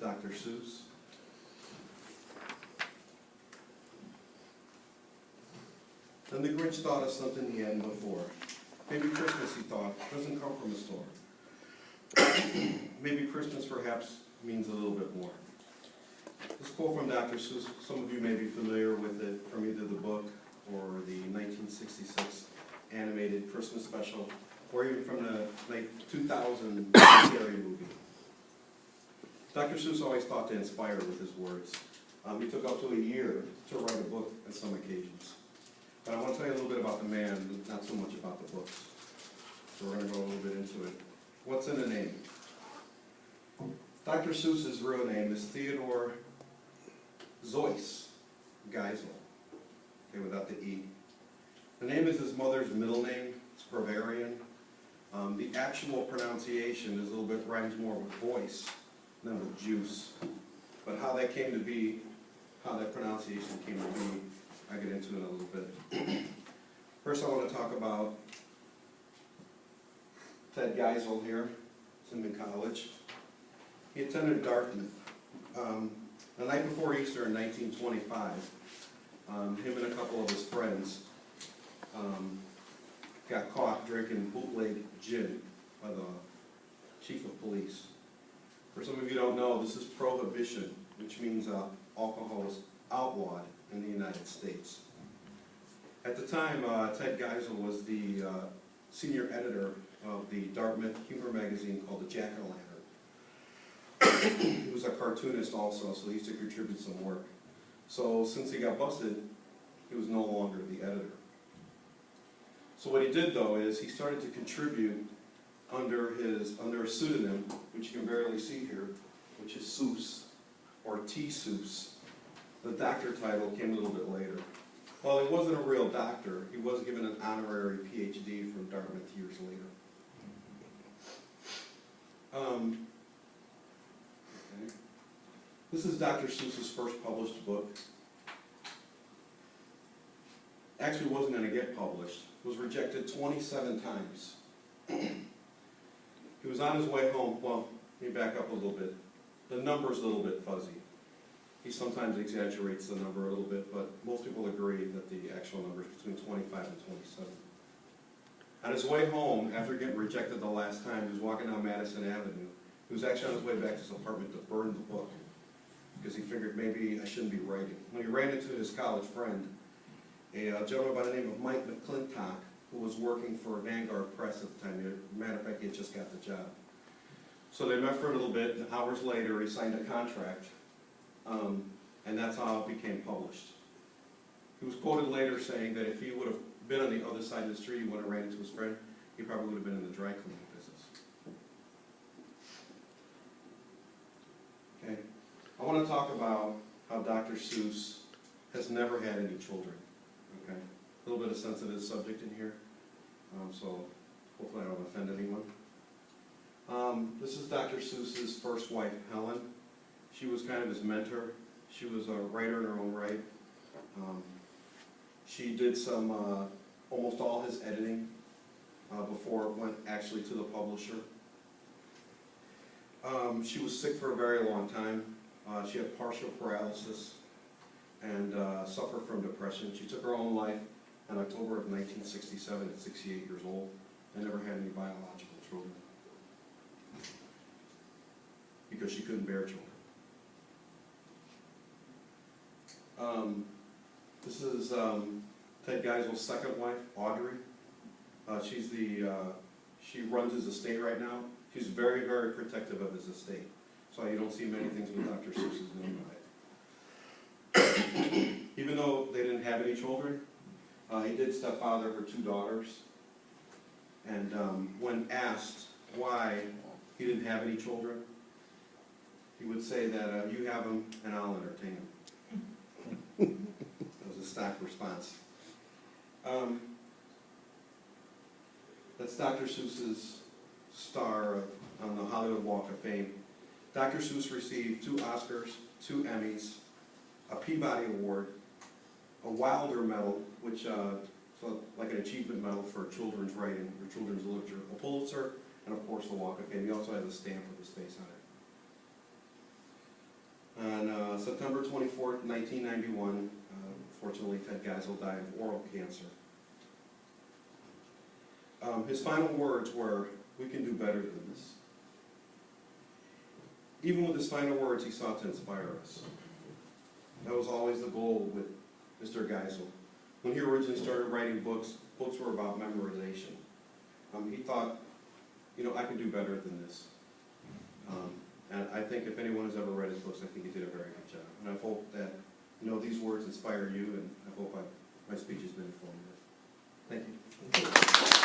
Dr. Seuss. And the Grinch thought of something he hadn't before. Maybe Christmas, he thought, doesn't come from a store. Maybe Christmas perhaps means a little bit more. This quote from Dr. Seuss, some of you may be familiar with it from either the book or the 1966 animated Christmas special, or even from the 2000 scary movie. Dr. Seuss always thought to inspire with his words. He took up to a year to write a book on some occasions. But I want to tell you a little bit about the man, not so much about the books. So we're going to go a little bit into it. What's in the name? Dr. Seuss's real name is Theodore Zois Geisel, okay, without the E. The name is his mother's middle name. It's Bavarian. The actual pronunciation is a little bit rhymes more with voice than with juice. But how that came to be, how that pronunciation came to be, I'll get into it a little bit. First I want to talk about Ted Geisel here. He's in college. He attended Dartmouth. The night before Easter in 1925, him and a couple of his friends got caught drinking bootleg gin by the chief of police. For some of you who don't know, this is prohibition, which means alcohol is outlawed in the United States. At the time, Ted Geisel was the senior editor of the Dartmouth humor magazine called the Jack-o'-lantern. He was a cartoonist also, so he used to contribute some work. So since he got busted, he was no longer the editor. So what he did though is he started to contribute under a pseudonym, which you can barely see here, which is Seuss, or T. Seuss. The doctor title came a little bit later. While he wasn't a real doctor, he was given an honorary PhD from Dartmouth years later. Okay. This is Dr. Seuss's first published book. Actually wasn't going to get published. It was rejected 27 times. He was on his way home. Well, let me back up a little bit. The number's a little bit fuzzy. He sometimes exaggerates the number a little bit, but most people agree that the actual number is between 25 and 27. On his way home, after getting rejected the last time, he was walking down Madison Avenue. He was actually on his way back to his apartment to burn the book, because he figured maybe I shouldn't be writing. When he ran into his college friend, a gentleman by the name of Mike McClintock, who was working for Vanguard Press at the time. As a matter of fact, he had just got the job. So they met for a little bit, and hours later he signed a contract, and that's how it became published. He was quoted later saying that if he would have been on the other side of the street, he would have ran into his friend, he probably would have been in the dry cleaning business. Okay, I want to talk about how Dr. Seuss has never had any children. Okay, a little bit of sensitive subject in here, so hopefully I don't offend anyone. This is Dr. Seuss's first wife, Helen. She was kind of his mentor. She was a writer in her own right. She did some, almost all his editing before it went actually to the publisher. She was sick for a very long time. She had partial paralysis and suffered from depression. She took her own life in October of 1967 at 68 years old and never had any biological children because she couldn't bear children. This is Ted Geisel's second wife, Audrey. She runs his estate right now. She's very, very protective of his estate. So you don't see many things with Dr. Seuss's name on it. Even though they didn't have any children, he did stepfather her two daughters. And when asked why he didn't have any children, he would say that you have them and I'll entertain them. That was a stock response. That's Dr. Seuss's star on the Hollywood Walk of Fame. Dr. Seuss received 2 Oscars, 2 Emmys, a Peabody Award, a Wilder Medal, which so like an achievement medal for children's writing or children's literature, a Pulitzer, and of course the Walk of Fame. He also has a stamp with his face on September 24th, 1991, fortunately Ted Geisel died of oral cancer. His final words were, "We can do better than this." Even with his final words, he sought to inspire us. That was always the goal with Mr. Geisel. When he originally started writing books, books were about memorization. He thought, I can do better than this. And I think if anyone has ever read his books, I think he did a very good job. And I hope that, these words inspire you, and I hope my speech has been informative. Thank you.